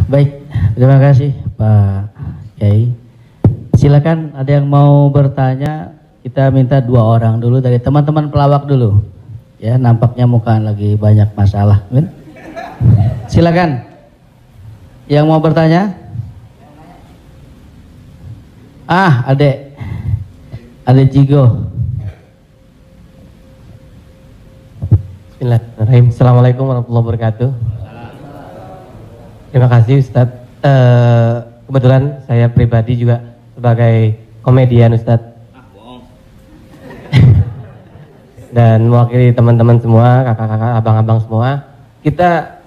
Baik, terima kasih Pak Kiai. Silakan ada yang mau bertanya, kita minta 2 orang dulu dari teman-teman pelawak dulu. Ya, nampaknya muka lagi banyak masalah. Silakan. Yang mau bertanya? Adek Jigo. Bismillahirrahmanirrahim. Assalamualaikum warahmatullahi wabarakatuh. Terima kasih Ustadz. Kebetulan saya pribadi juga sebagai komedian Ustadz. Dan mewakili teman-teman semua, kakak-kakak, abang-abang semua. Kita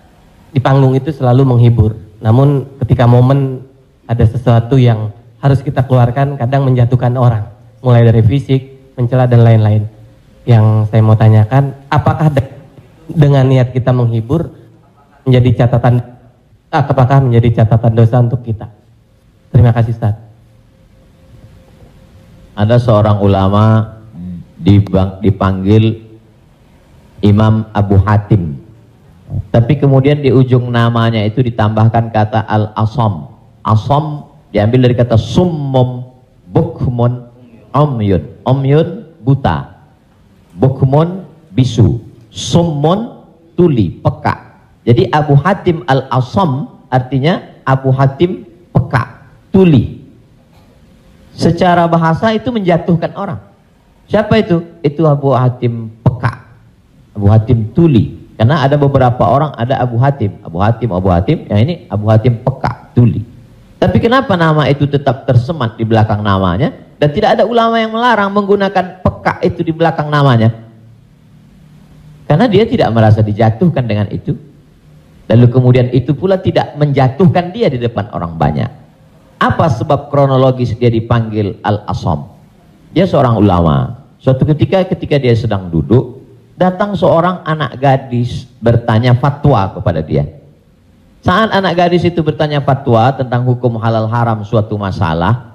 di panggung itu selalu menghibur. Namun ketika momen ada sesuatu yang harus kita keluarkan, kadang menjatuhkan orang. Mulai dari fisik, mencela dan lain-lain. Yang saya mau tanyakan, apakah dengan niat kita menghibur menjadi catatan, apakah menjadi catatan dosa untuk kita? Terima kasih Ustaz. Ada seorang ulama dipanggil Imam Abu Hatim, tapi kemudian di ujung namanya itu ditambahkan kata Al-Asam. Asam diambil dari kata summum, bukmun, umyun. Umyun buta, bukmun bisu, summun tuli, peka. Jadi Abu Hatim Al-Asam artinya Abu Hatim peka, tuli. Secara bahasa itu menjatuhkan orang. Siapa itu? Itu Abu Hatim peka, Abu Hatim tuli. Karena ada beberapa orang, ada Abu Hatim, yang ini Abu Hatim peka, tuli. Tapi kenapa nama itu tetap tersemat di belakang namanya? Dan tidak ada ulama yang melarang menggunakan peka itu di belakang namanya. Karena dia tidak merasa dijatuhkan dengan itu. Lalu kemudian itu pula tidak menjatuhkan dia di depan orang banyak. Apa sebab kronologis dia dipanggil Al-Asam? Dia seorang ulama. Suatu ketika dia sedang duduk, datang seorang anak gadis bertanya fatwa kepada dia. Saat anak gadis itu bertanya fatwa tentang hukum halal haram suatu masalah,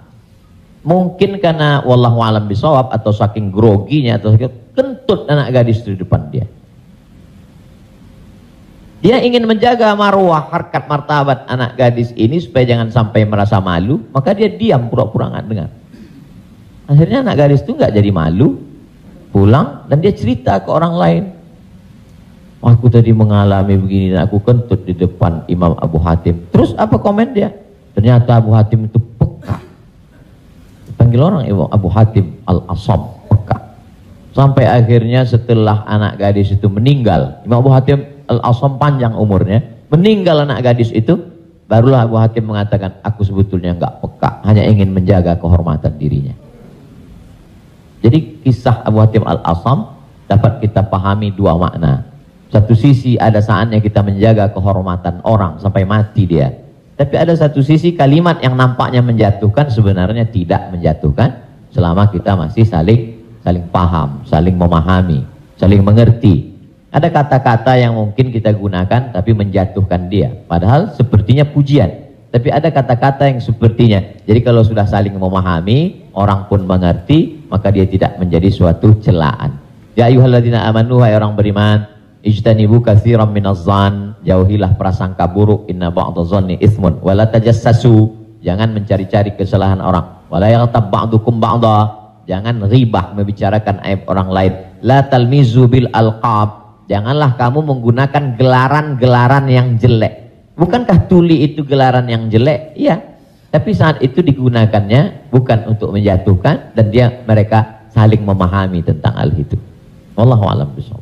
mungkin karena wallahu alam bisawab atau saking groginya atau kentut anak gadis di depan dia. Dia ingin menjaga marwah, harkat, martabat anak gadis ini supaya jangan sampai merasa malu, maka dia diam, pura-pura nggak dengar. Akhirnya anak gadis itu nggak jadi malu, pulang dan dia cerita ke orang lain. Aku tadi mengalami begini dan aku kentut di depan Imam Abu Hatim. Terus apa komen dia? Ternyata Abu Hatim itu peka. Dipanggil orang Imam Abu Hatim Al-Asam, peka. Sampai akhirnya setelah anak gadis itu meninggal, Imam Abu Hatim Al-Asam panjang umurnya, meninggal anak gadis itu, barulah Abu Hatim mengatakan, aku sebetulnya nggak peka, hanya ingin menjaga kehormatan dirinya. Jadi kisah Abu Hatim Al-Asam dapat kita pahami 2 makna. Satu sisi ada saatnya kita menjaga kehormatan orang sampai mati dia. Tapi ada satu sisi kalimat yang nampaknya menjatuhkan sebenarnya tidak menjatuhkan selama kita masih saling paham, saling memahami, saling mengerti. Ada kata-kata yang mungkin kita gunakan tapi menjatuhkan dia. Padahal sepertinya pujian. Tapi ada kata-kata yang sepertinya. Jadi kalau sudah saling memahami, orang pun mengerti, maka dia tidak menjadi suatu celaan. Ya ayyuhalladzina amanu, hai orang beriman, ijtanibu katsiran minadh-dhann, jauhilah prasangka buruk, inna ba'dadh-dhanni itsmun, wala tajassasu, jangan mencari-cari kesalahan orang, wala yaghtab ba'dukum ba'dha, jangan ribah membicarakan aib orang lain, la talmizu bil alqab, janganlah kamu menggunakan gelaran-gelaran yang jelek. Bukankah tuli itu gelaran yang jelek? Iya. Tapi saat itu digunakannya bukan untuk menjatuhkan dan mereka saling memahami tentang hal itu. Wallahu a'lam bishawab.